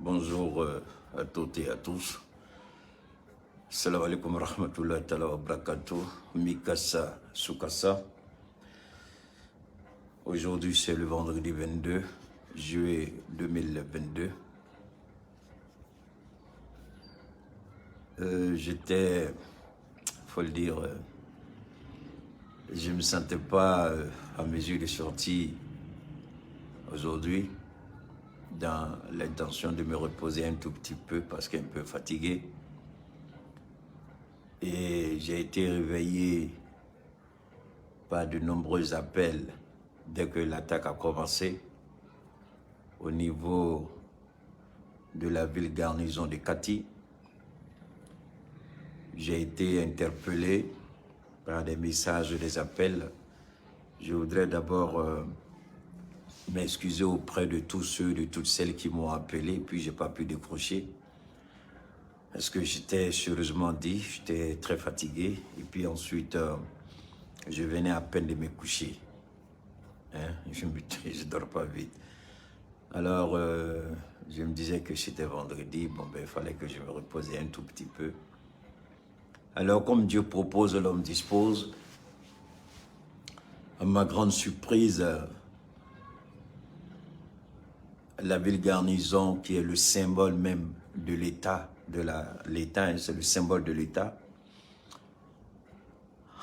Bonjour à toutes et à tous. Salam alaikum wa rahmatullahi wa barakatuh. Mikasa Sukasa. Aujourd'hui, c'est le vendredi 22 juillet 2022. J'étais, faut le dire, je ne me sentais pas à mesure de sortir aujourd'hui, dans l'intention de me reposer un tout petit peu parce qu'un peu fatigué. Et j'ai été réveillé par de nombreux appels dès que l'attaque a commencé au niveau de la ville garnison de Kati. J'ai été interpellé par des messages, des appels. Je voudrais d'abord m'excuser auprès de tous ceux, de toutes celles qui m'ont appelé, puis je n'ai pas pu décrocher. Parce que j'étais sérieusement dit, j'étais très fatigué. Et puis ensuite, je venais à peine de me coucher. Hein? Je ne dors pas vite. Alors, je me disais que c'était vendredi. Bon, ben, il fallait que je me reposais un tout petit peu. Alors, comme Dieu propose, l'homme dispose. À ma grande surprise, la ville garnison, qui est le symbole même de l'État, l'État, hein, c'est le symbole de l'État.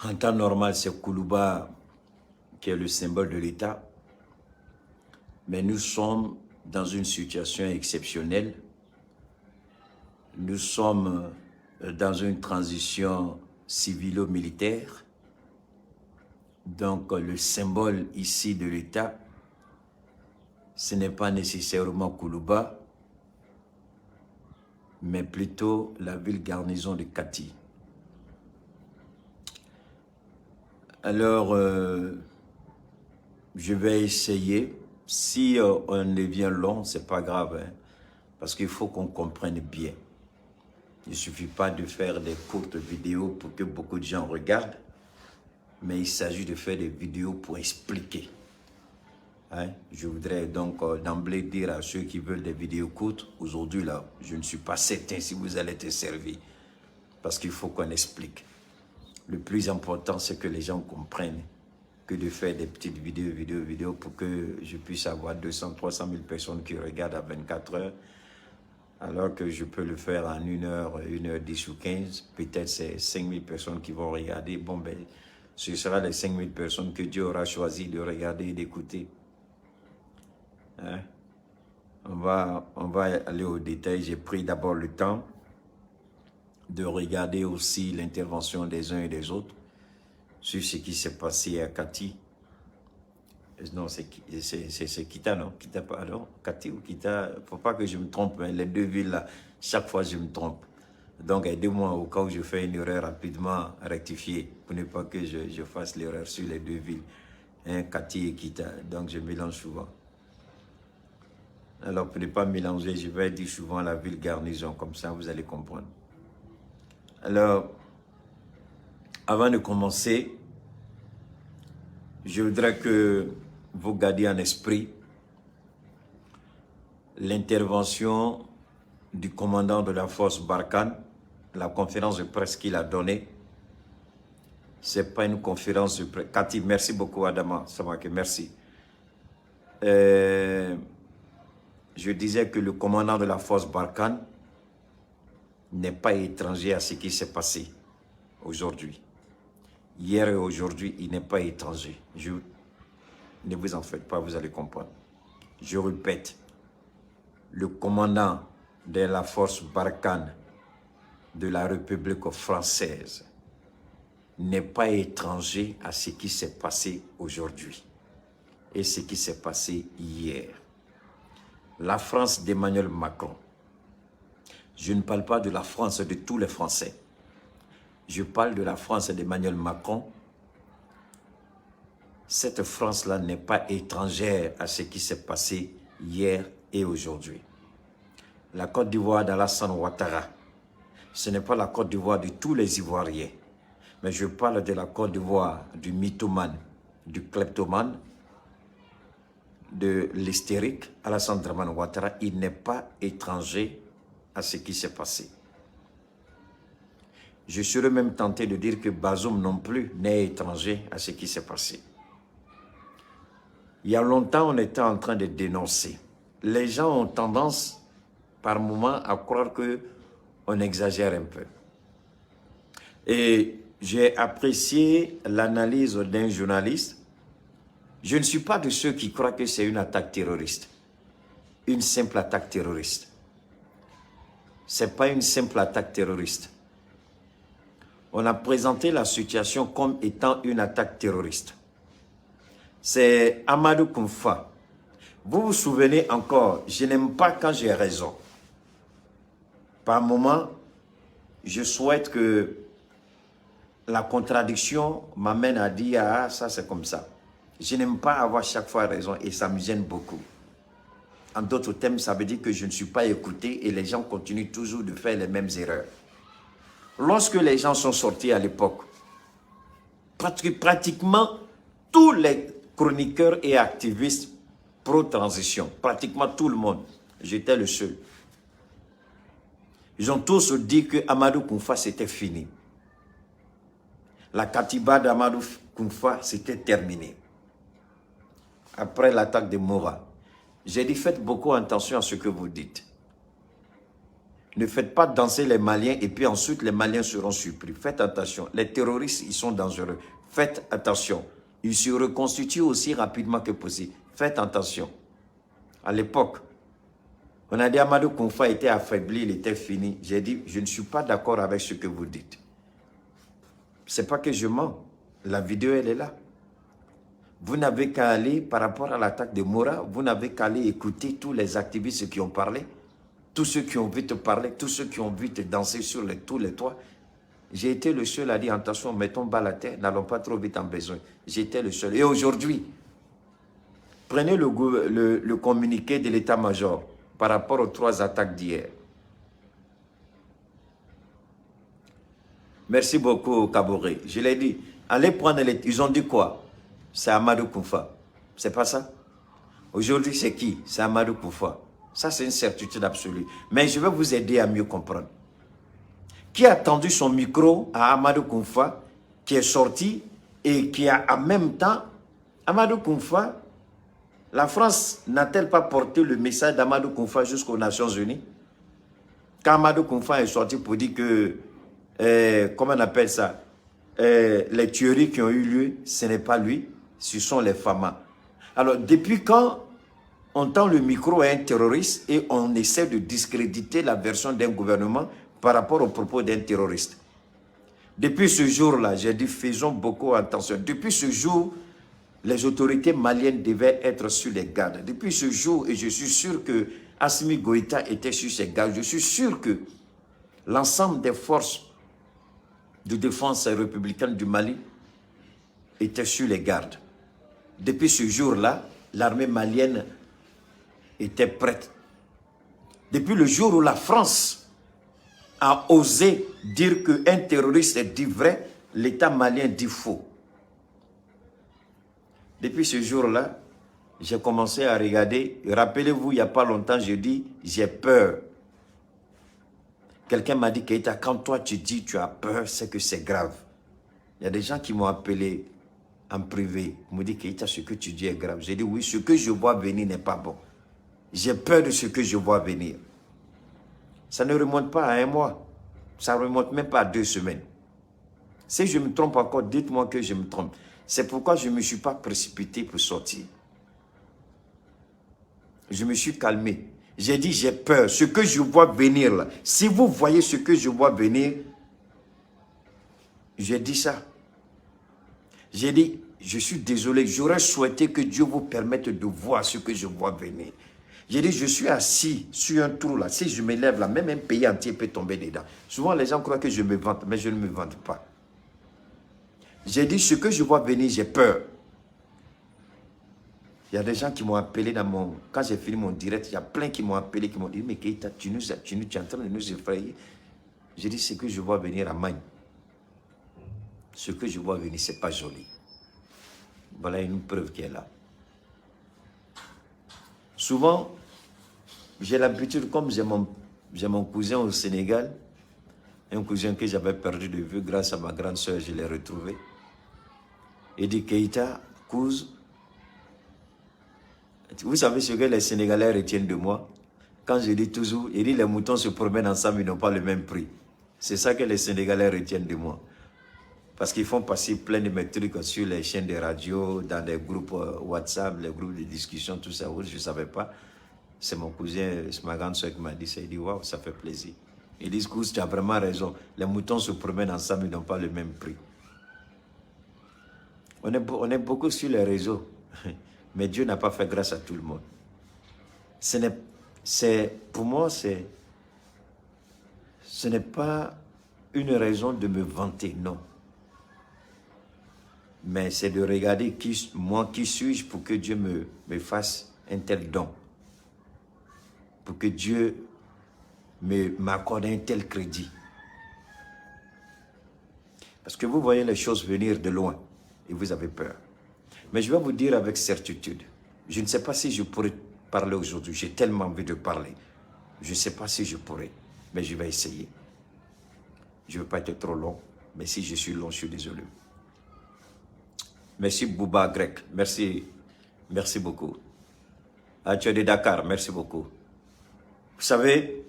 En temps normal, c'est Koulouba qui est le symbole de l'État. Mais nous sommes dans une situation exceptionnelle. Nous sommes dans une transition civilo-militaire. Donc, le symbole ici de l'État, ce n'est pas nécessairement Koulouba, mais plutôt la ville garnison de Kati. Alors, je vais essayer. Si on devient long, ce n'est pas grave, hein, parce qu'il faut qu'on comprenne bien. Il ne suffit pas de faire des courtes vidéos pour que beaucoup de gens regardent, mais il s'agit de faire des vidéos pour expliquer. Hein? Je voudrais donc d'emblée dire à ceux qui veulent des vidéos courtes, aujourd'hui là, je ne suis pas certain si vous allez être servi, parce qu'il faut qu'on explique. Le plus important, c'est que les gens comprennent que de faire des petites vidéos pour que je puisse avoir 200, 300 000 personnes qui regardent à 24 heures, alors que je peux le faire en 1 heure, 1 heure 10 ou 15. Peut-être c'est 5 000 personnes qui vont regarder. Bon, ben, ce sera les 5 000 personnes que Dieu aura choisi de regarder et d'écouter. Hein? On va aller au détail. J'ai pris d'abord le temps de regarder aussi l'intervention des uns et des autres sur ce qui s'est passé à Kati. Non, c'est Kita, non? Kita, pardon? Kati ou Kita? Il ne faut pas que je me trompe. Hein. Les deux villes, là, chaque fois, je me trompe. Donc, aidez-moi au cas où je fais une erreur rapidement rectifier pour ne pas que je fasse l'erreur sur les deux villes. Hein, Kati et Kita. Donc, je mélange souvent. Alors, pour ne pas mélanger, je vais dire souvent la ville garnison. Comme ça, vous allez comprendre. Alors, avant de commencer, je voudrais que vous gardiez en esprit l'intervention du commandant de la force Barkhane, la conférence de presse qu'il a donnée. Ce n'est pas une conférence de presse. Kati, merci beaucoup Adama, Samake, merci. Je disais que le commandant de la force Barkhane n'est pas étranger à ce qui s'est passé aujourd'hui. Hier et aujourd'hui, il n'est pas étranger. Ne vous en faites pas, vous allez comprendre. Je répète, le commandant de la force Barkhane de la République française n'est pas étranger à ce qui s'est passé aujourd'hui et ce qui s'est passé hier. La France d'Emmanuel Macron, je ne parle pas de la France de tous les Français. Je parle de la France d'Emmanuel Macron. Cette France-là n'est pas étrangère à ce qui s'est passé hier et aujourd'hui. La Côte d'Ivoire d'Alassane Ouattara, ce n'est pas la Côte d'Ivoire de tous les Ivoiriens, mais je parle de la Côte d'Ivoire du mythomane, du kleptomane, de l'hystérique, Alassane Dramane Ouattara, il n'est pas étranger à ce qui s'est passé. Je serais même tenté de dire que Bazoum non plus n'est étranger à ce qui s'est passé. Il y a longtemps, on était en train de dénoncer. Les gens ont tendance, par moments, à croire qu'on exagère un peu. Et j'ai apprécié l'analyse d'un journaliste. Je ne suis pas de ceux qui croient que c'est une attaque terroriste. Une simple attaque terroriste. Ce n'est pas une simple attaque terroriste. On a présenté la situation comme étant une attaque terroriste. C'est Amadou Koumfa. Vous vous souvenez encore, je n'aime pas quand j'ai raison. Par moment, je souhaite que la contradiction m'amène à dire « Ah, ça c'est comme ça ». Je n'aime pas avoir chaque fois raison et ça me gêne beaucoup. En d'autres termes, ça veut dire que je ne suis pas écouté et les gens continuent toujours de faire les mêmes erreurs. Lorsque les gens sont sortis à l'époque, pratiquement tous les chroniqueurs et activistes pro-transition, pratiquement tout le monde, j'étais le seul. Ils ont tous dit que Amadou Koumfa c'était fini. La Katiba d'Amadou Koumfa c'était terminé. Après l'attaque de Mora, j'ai dit faites beaucoup attention à ce que vous dites. Ne faites pas danser les Maliens et puis ensuite les Maliens seront surpris. Faites attention. Les terroristes, ils sont dangereux. Faites attention. Ils se reconstituent aussi rapidement que possible. Faites attention. À l'époque, on a dit Amadou Koumfa était affaibli, il était fini. J'ai dit, je ne suis pas d'accord avec ce que vous dites. Ce n'est pas que je mens. La vidéo, elle est là. Vous n'avez qu'à aller, par rapport à l'attaque de Mora, vous n'avez qu'à aller écouter tous les activistes qui ont parlé, tous ceux qui ont vu te parler, tous ceux qui ont vu te danser sur tous les toits. J'ai été le seul à dire, attention, mettons bas la terre, n'allons pas trop vite en besoin. J'étais le seul. Et aujourd'hui, prenez le communiqué de l'état-major par rapport aux 3 attaques d'hier. Merci beaucoup, Kaboré. Je l'ai dit. Allez prendre les... Ils ont dit quoi? C'est Amadou Koumfa. C'est pas ça? Aujourd'hui, c'est qui? C'est Amadou Koumfa. Ça, c'est une certitude absolue. Mais je vais vous aider à mieux comprendre. Qui a tendu son micro à Amadou Koumfa, qui est sorti et qui a en même temps... Amadou Koumfa, la France n'a-t-elle pas porté le message d'Amadou Koumfa jusqu'aux Nations Unies? Quand Amadou Koumfa est sorti pour dire que... comment on appelle ça? Les tueries qui ont eu lieu, ce n'est pas lui, ce sont les FAMA. Alors, depuis quand on tend le micro à un terroriste et on essaie de discréditer la version d'un gouvernement par rapport aux propos d'un terroriste? Depuis ce jour-là, j'ai dit, faisons beaucoup attention. Depuis ce jour, les autorités maliennes devaient être sur les gardes. Depuis ce jour, et je suis sûr que Assimi Goïta était sur ses gardes, je suis sûr que l'ensemble des forces de défense républicaine du Mali étaient sur les gardes. Depuis ce jour-là, l'armée malienne était prête. Depuis le jour où la France a osé dire qu'un terroriste dit vrai, l'État malien dit faux. Depuis ce jour-là, j'ai commencé à regarder. Rappelez-vous, il n'y a pas longtemps, je dis, j'ai peur. Quelqu'un m'a dit, Keïta, quand toi tu dis tu as peur, c'est que c'est grave. Il y a des gens qui m'ont appelé en privé. Ils m'ont dit, Keïta, ce que tu dis est grave. J'ai dit, oui, ce que je vois venir n'est pas bon. J'ai peur de ce que je vois venir. Ça ne remonte pas à 1 mois. Ça ne remonte même pas à 2 semaines. Si je me trompe encore, dites-moi que je me trompe. C'est pourquoi je ne me suis pas précipité pour sortir. Je me suis calmé. J'ai dit, j'ai peur. Ce que je vois venir là, si vous voyez ce que je vois venir, j'ai dit ça. J'ai dit, je suis désolé, j'aurais souhaité que Dieu vous permette de voir ce que je vois venir. J'ai dit, je suis assis sur un trou là. Si je me lève là, même un pays entier peut tomber dedans. Souvent, les gens croient que je me vante, mais je ne me vante pas. J'ai dit, ce que je vois venir, j'ai peur. Il y a des gens qui m'ont appelé dans mon... Quand j'ai fini mon direct, il y a plein qui m'ont appelé, qui m'ont dit, mais Keïta, tu es en train de nous effrayer. J'ai dit, ce que je vois venir à Magne. Ce que je vois venir, ce n'est pas joli. Voilà une preuve qui est là. Souvent, j'ai l'habitude, comme j'ai mon cousin au Sénégal, un cousin que j'avais perdu de vue, grâce à ma grande soeur, je l'ai retrouvé. Il dit, Keïta, Kouz, vous savez ce que les Sénégalais retiennent de moi? Quand je dis toujours, il dit, les moutons se promènent ensemble, ils n'ont pas le même prix. C'est ça que les Sénégalais retiennent de moi. Parce qu'ils font passer plein de mes trucs sur les chaînes de radio, dans des groupes WhatsApp, les groupes de discussion, tout ça. Je ne savais pas. C'est mon cousin, c'est ma grande soeur qui m'a dit ça. Il dit, waouh, ça fait plaisir. Ils disent, Kouz, tu as vraiment raison. Les moutons se promènent ensemble, ils n'ont pas le même prix. On est beaucoup sur les réseaux. Mais Dieu n'a pas fait grâce à tout le monde. Pour moi, ce n'est pas une raison de me vanter, non. Mais c'est de regarder moi qui suis-je pour que Dieu me fasse un tel don. Pour que Dieu m'accorde un tel crédit. Parce que vous voyez les choses venir de loin et vous avez peur. Mais je vais vous dire avec certitude, je ne sais pas si je pourrais parler aujourd'hui, j'ai tellement envie de parler. Je ne sais pas si je pourrais, mais je vais essayer. Je ne veux pas être trop long, mais si je suis long, je suis désolé. Merci Bouba Grec, merci beaucoup. Ah, tu es de Dakar, merci beaucoup. Vous savez,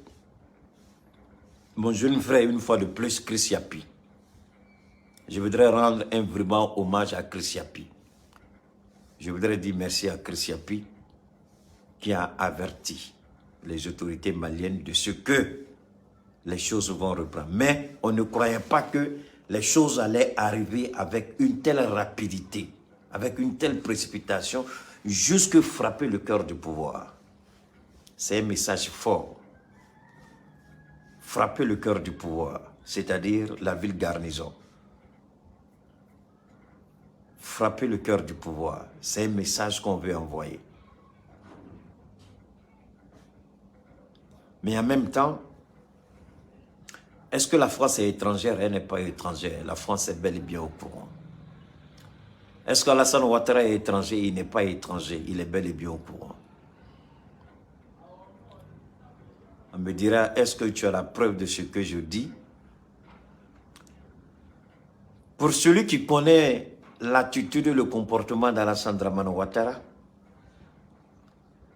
mon jeune frère, une fois de plus, Chris Yapi. Je voudrais rendre un vraiment hommage à Chris Yapi. Je voudrais dire merci à Chris Yapi qui a averti les autorités maliennes de ce que les choses vont reprendre. Mais on ne croyait pas que les choses allaient arriver avec une telle rapidité, avec une telle précipitation, jusque frapper le cœur du pouvoir. C'est un message fort. Frapper le cœur du pouvoir, c'est-à-dire la ville garnison. Frapper le cœur du pouvoir, c'est un message qu'on veut envoyer. Mais en même temps, est-ce que la France est étrangère? Elle n'est pas étrangère. La France est bel et bien au courant. Est-ce qu'Alassane Ouattara est étranger? Il n'est pas étranger. Il est bel et bien au courant. On me dira, est-ce que tu as la preuve de ce que je dis? Pour celui qui connaît l'attitude et le comportement d'Alassane Dramane Ouattara,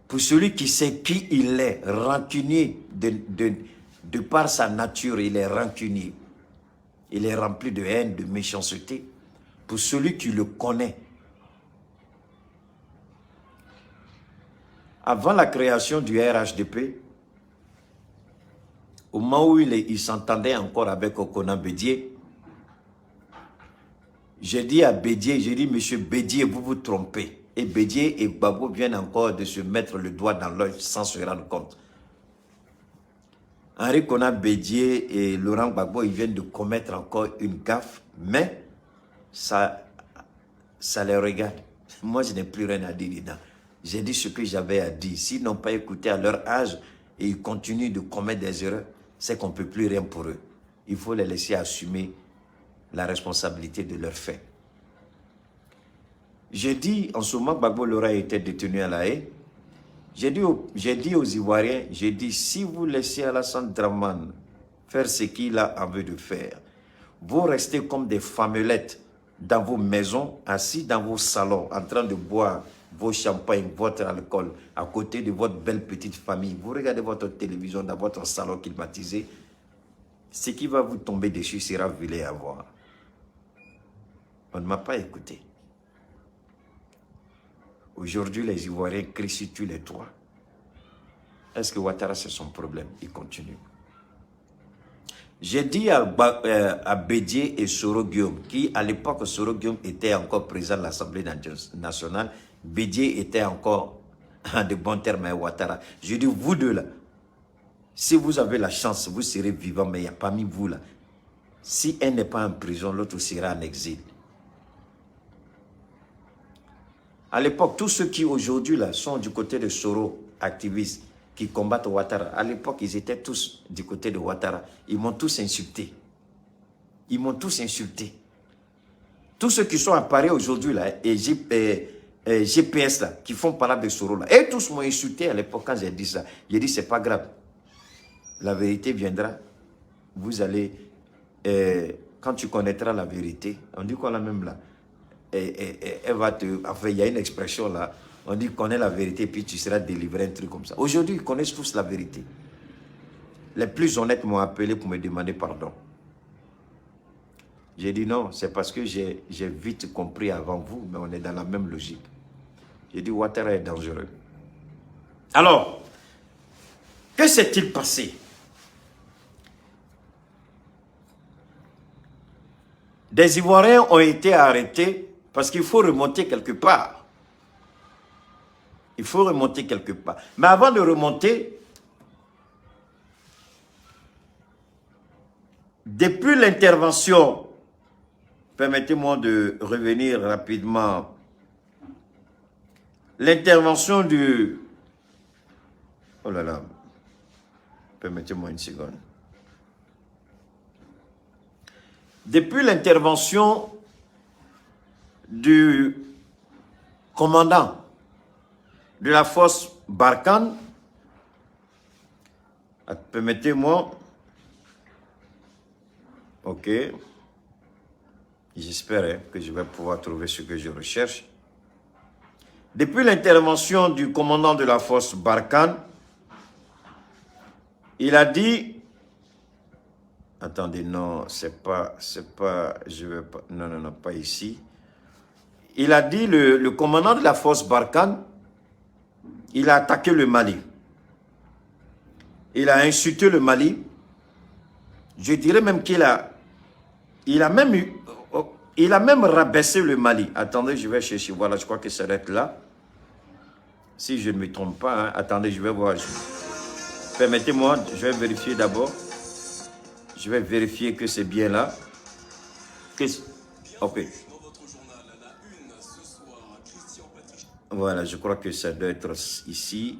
pour celui qui sait qui il est, rancunier, de par sa nature, il est rancunier. Il est rempli de haine, de méchanceté. Pour celui qui le connaît, avant la création du RHDP, au moment où il s'entendait encore avec Okona Bédié, j'ai dit à Bédié, j'ai dit, monsieur Bédié, vous vous trompez. Et Bédié et Gbagbo viennent encore de se mettre le doigt dans l'œil sans se rendre compte. Henri Konan Bédié et Laurent Gbagbo, ils viennent de commettre encore une gaffe, mais ça les regarde. Moi, je n'ai plus rien à dire dedans. J'ai dit ce que j'avais à dire. S'ils n'ont pas écouté à leur âge et ils continuent de commettre des erreurs, c'est qu'on ne peut plus rien pour eux. Il faut les laisser assumer la responsabilité de leurs faits. J'ai dit, en ce moment, Gbagbo Laurent était détenu à La Haye. J'ai dit aux Ivoiriens, j'ai dit, si vous laissez Alassane Dramane faire ce qu'il a envie de faire, vous restez comme des femmelettes dans vos maisons, assis dans vos salons, en train de boire vos champagnes, votre alcool, à côté de votre belle petite famille. Vous regardez votre télévision dans votre salon climatisé. Ce qui va vous tomber dessus sera vilain à voir. On ne m'a pas écouté. Aujourd'hui, les Ivoiriens crient sur tous les toits. Est-ce que Ouattara, c'est son problème? Il continue. J'ai dit à Bédié et Soro Guillaume, qui à l'époque, Soro Guillaume était encore président de l'Assemblée nationale, Bédié était encore en de bons termes à Ouattara. Je dis, vous deux là, si vous avez la chance, vous serez vivants, mais il n'y a pas mis vous là. Si un n'est pas en prison, l'autre sera en exil. À l'époque, tous ceux qui aujourd'hui là sont du côté de Soro, activistes, qui combattent Ouattara, à l'époque, ils étaient tous du côté de Ouattara. Ils m'ont tous insulté. Ils m'ont tous insulté. Tous ceux qui sont à Paris aujourd'hui, là, GPS là, qui font parler de Soro là. Et tous m'ont insulté à l'époque quand j'ai dit ça. J'ai dit, c'est pas grave. La vérité viendra. Vous allez, quand tu connaîtras la vérité, on dit qu'on a même là, elle va te, enfin il y a une expression là, on dit connais la vérité puis tu seras délivré, un truc comme ça. Aujourd'hui, ils connaissent tous la vérité. Les plus honnêtes m'ont appelé pour me demander pardon. J'ai dit non, c'est parce que j'ai vite compris avant vous, mais on est dans la même logique. J'ai dit Ouattara est dangereux. Alors, que s'est-il passé? Des Ivoiriens ont été arrêtés parce qu'il faut remonter quelque part. Il faut remonter quelque part. Mais avant de remonter, depuis l'intervention, permettez-moi de revenir rapidement, l'intervention du... Oh là là, permettez-moi une seconde. Depuis l'intervention du commandant de la force Barkhane, permettez-moi, ok, j'espère que je vais pouvoir trouver ce que je recherche. Depuis l'intervention du commandant de la force Barkhane, il a dit... Attendez, non, c'est pas, je vais pas, non, pas ici. Il a dit, le commandant de la force Barkhane, il a attaqué le Mali. Il a insulté le Mali. Je dirais même qu'il a, il a même rabaissé le Mali. Attendez, je vais chercher, voilà, je crois que ça doit être là. Si je ne me trompe pas, hein. Attendez, je vais voir. Permettez-moi, je vais vérifier d'abord. Je vais vérifier que c'est bien là. Ok. Voilà, je crois que ça doit être ici.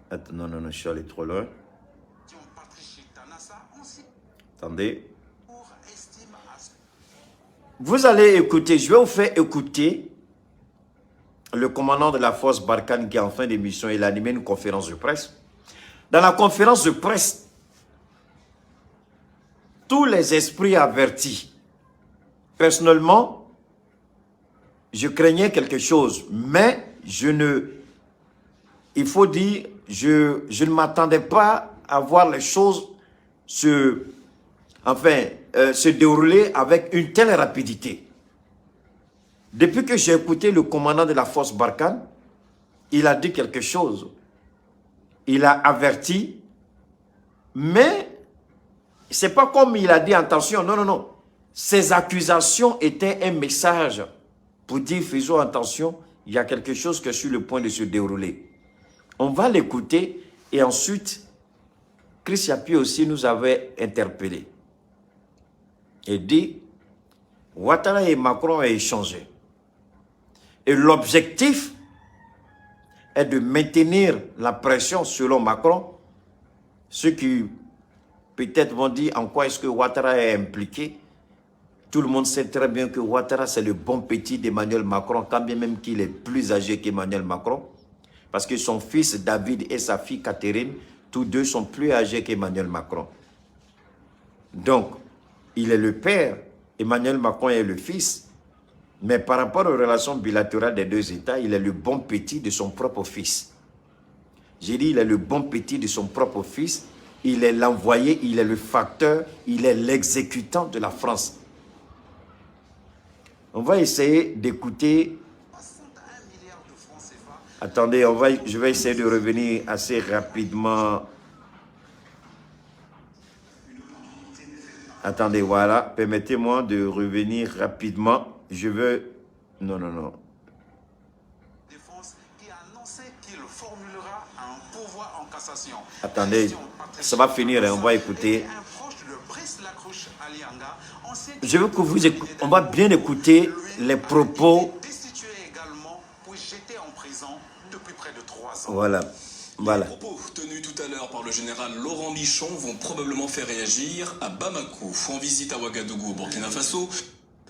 Attends, non, je suis allé trop loin. Attendez. Vous allez écouter, je vais vous faire écouter le commandant de la force Barkhane qui est en fin d'émission. Il a animé une conférence de presse. Dans la conférence de presse, tous les esprits avertis. Personnellement, je craignais quelque chose, mais il faut dire, je ne m'attendais pas à voir les choses se dérouler avec une telle rapidité. Depuis que j'ai écouté le commandant de la force Barkhane, il a dit quelque chose. Il a averti, mais c'est pas comme il a dit attention, non. Ces accusations étaient un message pour dire faisons attention, il y a quelque chose qui est sur le point de se dérouler. On va l'écouter et ensuite, Chris Yapi aussi nous avait interpellé. Et dit, Ouattara et Macron ont échangé. Et l'objectif est de maintenir la pression selon Macron, ceux qui peut-être vont dire en quoi est-ce que Ouattara est impliqué. Tout le monde sait très bien que Ouattara, c'est le bon petit d'Emmanuel Macron, quand bien même qu'il est plus âgé qu'Emmanuel Macron. Parce que son fils David et sa fille Catherine, tous deux sont plus âgés qu'Emmanuel Macron. Donc, il est le père, Emmanuel Macron est le fils. Mais par rapport aux relations bilatérales des deux États, il est le bon petit de son propre fils. J'ai dit, il est le bon petit de son propre fils. Il est l'envoyé, il est le facteur, il est l'exécutant de la France. On va essayer d'écouter. Attendez, je vais essayer de revenir assez rapidement. Attendez, voilà. Permettez-moi de revenir rapidement. Je veux... Non. Attendez, ça va finir, on va écouter. Je veux que vous écoutez, on va bien écouter les propos. Voilà. Les propos tenus tout à l'heure par le général Laurent Michon vont probablement faire réagir à Bamako, en visite à Ouagadougou, au Burkina Faso.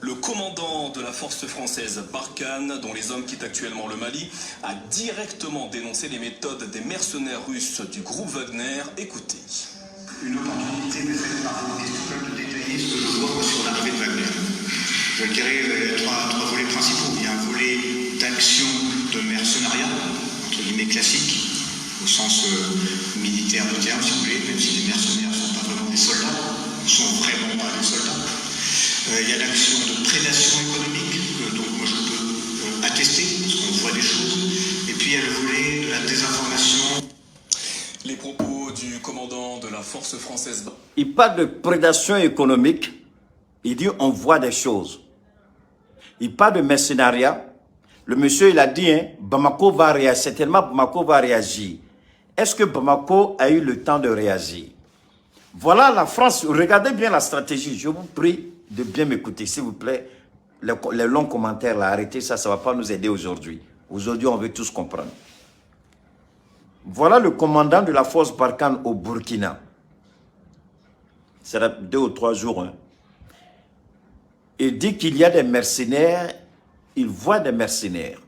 Le commandant de la force française Barkhane, dont les hommes quittent actuellement le Mali, a directement dénoncé les méthodes des mercenaires russes du groupe Wagner. Écoutez. Une opportunité m'est faite par un question de détailler ce que je vois sur l'arrivée de Wagner. Je dirais trois volets principaux. Il y a un volet d'action de mercenariat, entre guillemets classique, au sens militaire du terme, si vous voulez, même si les mercenaires ne sont pas vraiment des soldats, ils ne sont vraiment pas des soldats. Il y a l'action de prédation économique, donc moi je peux attester, parce qu'on voit des choses. Et puis il y a le volet de la désinformation. Les propos du commandant de la force française. Il parle de prédation économique. Il dit on voit des choses. Il parle de mercenariat. Le monsieur, il a dit, hein, Bamako va réagir. Certainement, Bamako va réagir. Est-ce que Bamako a eu le temps de réagir? Voilà la France. Regardez bien la stratégie. Je vous prie de bien m'écouter, s'il vous plaît. Les longs commentaires, là, arrêtez ça, ça ne va pas nous aider aujourd'hui. Aujourd'hui, on veut tous comprendre. Voilà le commandant de la force Barkhane au Burkina. C'est 2 ou 3 jours. Hein. Il dit qu'il y a des mercenaires, il voit des mercenaires.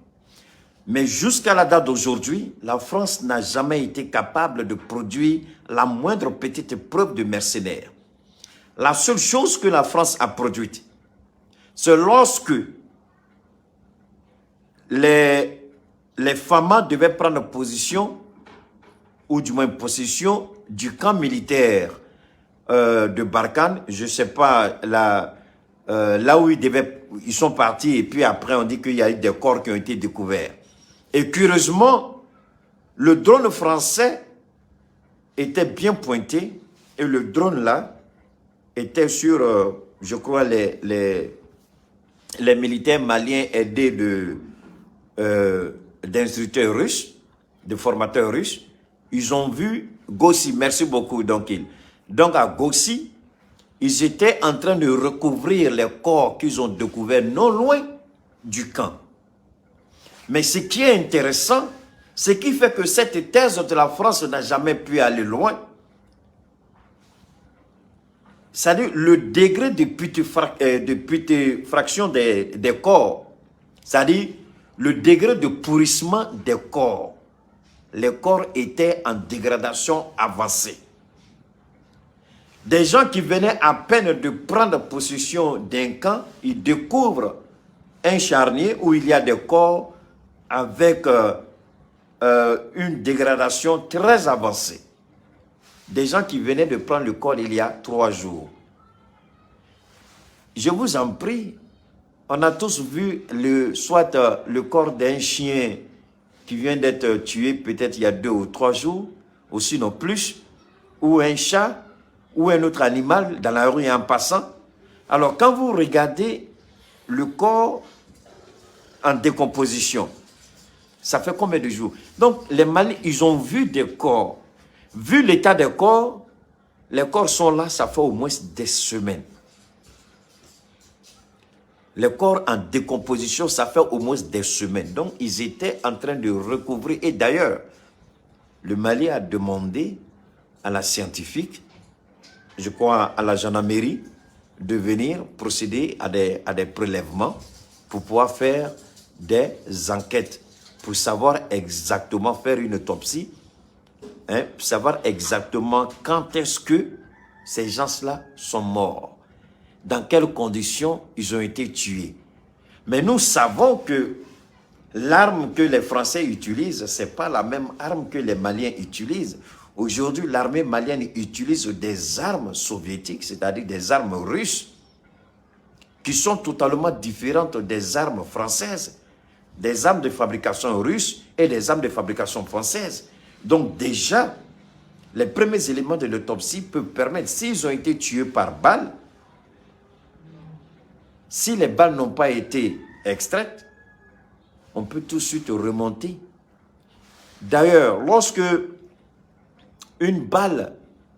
Mais jusqu'à la date d'aujourd'hui, la France n'a jamais été capable de produire la moindre petite preuve de mercenaires. La seule chose que la France a produite, c'est lorsque les FAMA devaient prendre position, ou du moins possession, du camp militaire de Barkhane. Je ne sais pas, là où ils sont partis, et puis après on dit qu'il y a eu des corps qui ont été découverts. Et curieusement, le drone français était bien pointé, et le drone là était sur, je crois, les militaires maliens aidés d'instructeurs russes, de formateurs russes. Ils ont vu Gossi, merci beaucoup. Donc à Gossi, ils étaient en train de recouvrir les corps qu'ils ont découverts non loin du camp. Mais ce qui est intéressant, ce qui fait que cette thèse de la France n'a jamais pu aller loin, c'est-à-dire le degré de putréfaction des corps, c'est-à-dire le degré de pourrissement des corps. Les corps étaient en dégradation avancée. Des gens qui venaient à peine de prendre possession d'un camp, ils découvrent un charnier où il y a des corps avec une dégradation très avancée. Des gens qui venaient de prendre le corps il y a 3 jours. Je vous en prie, on a tous vu soit le corps d'un chien qui vient d'être tué peut-être il y a 2 ou 3 jours, ou sinon plus, ou un chat, ou un autre animal dans la rue en passant. Alors quand vous regardez le corps en décomposition, ça fait combien de jours? Donc les Maliens, ils ont vu des corps. Vu l'état des corps, les corps sont là, ça fait au moins des semaines. Les corps en décomposition, ça fait au moins des semaines. Donc, ils étaient en train de recouvrir. Et d'ailleurs, le Mali a demandé à la scientifique, je crois à la gendarmerie, de venir procéder à des prélèvements pour pouvoir faire des enquêtes, pour savoir exactement, faire une autopsie, hein, pour savoir exactement quand est-ce que ces gens-là sont morts. Dans quelles conditions ils ont été tués. Mais nous savons que l'arme que les Français utilisent, ce n'est pas la même arme que les Maliens utilisent. Aujourd'hui, l'armée malienne utilise des armes soviétiques, c'est-à-dire des armes russes, qui sont totalement différentes des armes françaises, des armes de fabrication russe et des armes de fabrication française. Donc déjà, les premiers éléments de l'autopsie peuvent permettre, s'ils ont été tués par balle, si les balles n'ont pas été extraites, on peut tout de suite remonter. D'ailleurs, lorsque une balle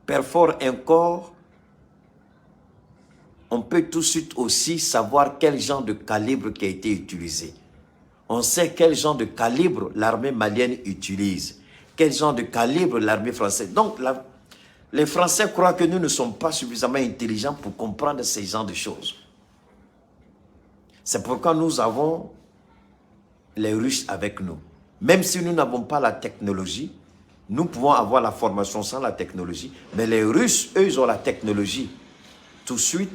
perfore un corps, on peut tout de suite aussi savoir quel genre de calibre qui a été utilisé. On sait quel genre de calibre l'armée malienne utilise, quel genre de calibre l'armée française. Donc, les Français croient que nous ne sommes pas suffisamment intelligents pour comprendre ces genres de choses. C'est pourquoi nous avons les Russes avec nous. Même si nous n'avons pas la technologie, nous pouvons avoir la formation sans la technologie. Mais les Russes, eux, ils ont la technologie. Tout de suite,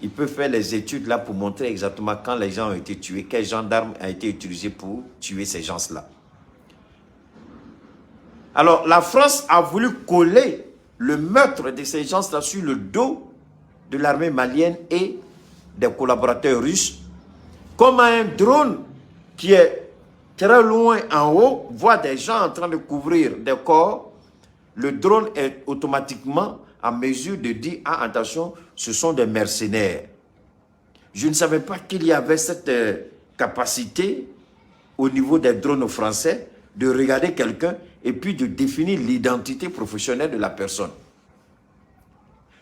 ils peuvent faire les études là pour montrer exactement quand les gens ont été tués, quel genre d'arme a été utilisé pour tuer ces gens-là. Alors, la France a voulu coller le meurtre de ces gens-là sur le dos de l'armée malienne et des collaborateurs russes, comme un drone qui est très loin en haut, voit des gens en train de couvrir des corps. Le drone est automatiquement en mesure de dire « Ah, attention, ce sont des mercenaires ». Je ne savais pas qu'il y avait cette capacité au niveau des drones français de regarder quelqu'un et puis de définir l'identité professionnelle de la personne.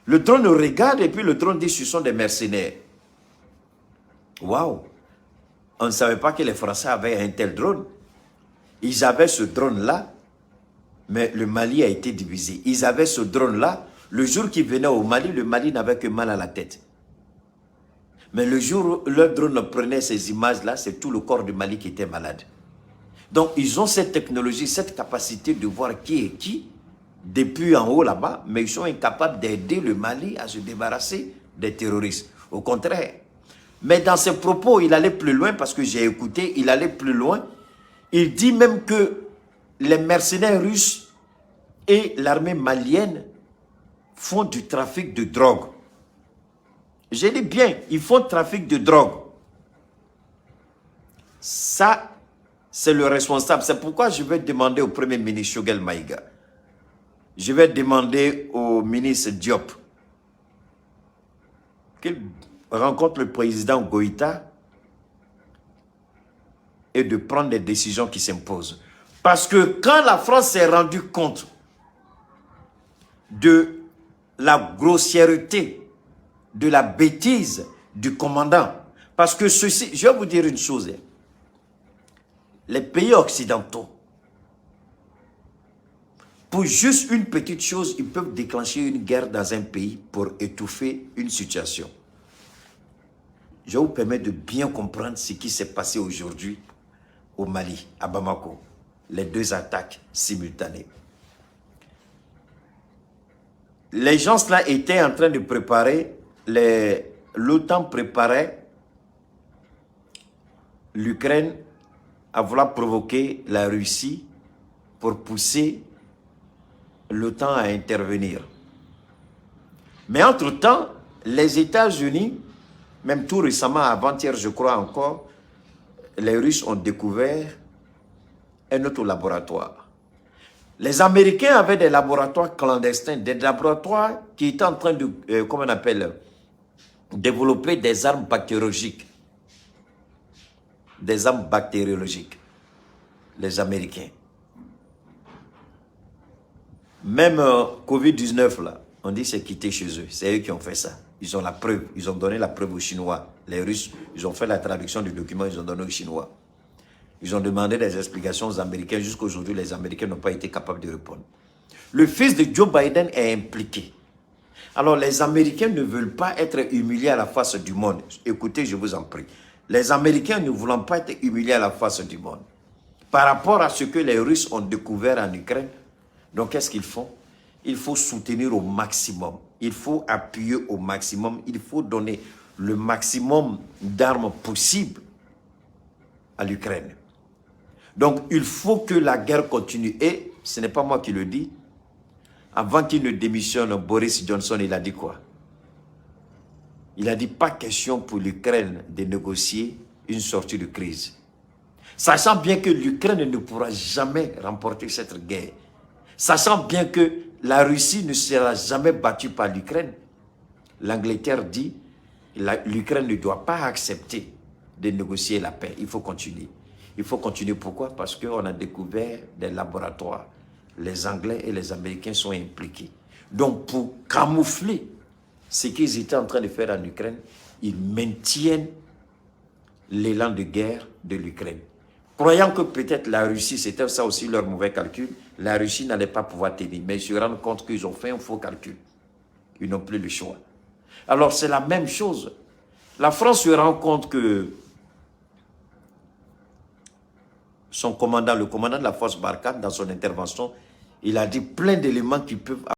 Le drone regarde et puis le drone dit « Ce sont des mercenaires ». Waouh! On ne savait pas que les Français avaient un tel drone. Ils avaient ce drone-là, mais le Mali a été divisé. Ils avaient ce drone-là. Le jour qu'ils venaient au Mali, le Mali n'avait que mal à la tête. Mais le jour où leur drone prenait ces images-là, c'est tout le corps du Mali qui était malade. Donc, ils ont cette technologie, cette capacité de voir qui est qui, depuis en haut là-bas, mais ils sont incapables d'aider le Mali à se débarrasser des terroristes. Au contraire. Mais dans ses propos, il allait plus loin, parce que j'ai écouté, il allait plus loin. Il dit même que les mercenaires russes et l'armée malienne font du trafic de drogue. Je dis bien, ils font trafic de drogue. Ça, c'est le responsable. C'est pourquoi je vais demander au Premier ministre Choguel Maïga. Je vais demander au ministre Diop qu'il rencontre le président Goïta et de prendre des décisions qui s'imposent. Parce que quand la France s'est rendue compte de la grossièreté, de la bêtise du commandant, parce que ceci, je vais vous dire une chose, les pays occidentaux, pour juste une petite chose, ils peuvent déclencher une guerre dans un pays pour étouffer une situation. Je vous permets de bien comprendre ce qui s'est passé aujourd'hui au Mali, à Bamako. Les deux attaques simultanées. Les gens là étaient en train de préparer, l'OTAN préparait l'Ukraine à vouloir provoquer la Russie pour pousser l'OTAN à intervenir. Mais entre-temps, les États-Unis, même tout récemment, avant-hier, je crois encore, les Russes ont découvert un autre laboratoire. Les Américains avaient des laboratoires clandestins, des laboratoires qui étaient en train de, comment on appelle, développer des armes bactériologiques. Des armes bactériologiques. Les Américains. Même Covid-19, là, on dit c'est quitté chez eux. C'est eux qui ont fait ça. Ils ont la preuve. Ils ont donné la preuve aux Chinois. Les Russes, ils ont fait la traduction du document, ils ont donné aux Chinois. Ils ont demandé des explications aux Américains. Jusqu'à aujourd'hui, les Américains n'ont pas été capables de répondre. Le fils de Joe Biden est impliqué. Alors, les Américains ne veulent pas être humiliés à la face du monde. Écoutez, je vous en prie. Les Américains ne voulons pas être humiliés à la face du monde. Par rapport à ce que les Russes ont découvert en Ukraine, donc qu'est-ce qu'ils font? Il faut soutenir au maximum. Il faut appuyer au maximum. Il faut donner le maximum d'armes possibles à l'Ukraine. Donc, il faut que la guerre continue. Et ce n'est pas moi qui le dis. Avant qu'il ne démissionne, Boris Johnson, il a dit quoi? Il a dit pas question pour l'Ukraine de négocier une sortie de crise. Sachant bien que l'Ukraine ne pourra jamais remporter cette guerre. Sachant bien que la Russie ne sera jamais battue par l'Ukraine. L'Angleterre dit l'Ukraine ne doit pas accepter de négocier la paix. Il faut continuer. Il faut continuer. Pourquoi? Parce qu'on a découvert des laboratoires. Les Anglais et les Américains sont impliqués. Donc, pour camoufler ce qu'ils étaient en train de faire en Ukraine, ils maintiennent l'élan de guerre de l'Ukraine. Croyant que peut-être la Russie, c'était ça aussi leur mauvais calcul, la Russie n'allait pas pouvoir tenir. Mais ils se rendent compte qu'ils ont fait un faux calcul. Ils n'ont plus le choix. Alors, c'est la même chose. La France se rend compte que son commandant, le commandant de la force Barkhane, dans son intervention, il a dit plein d'éléments qui peuvent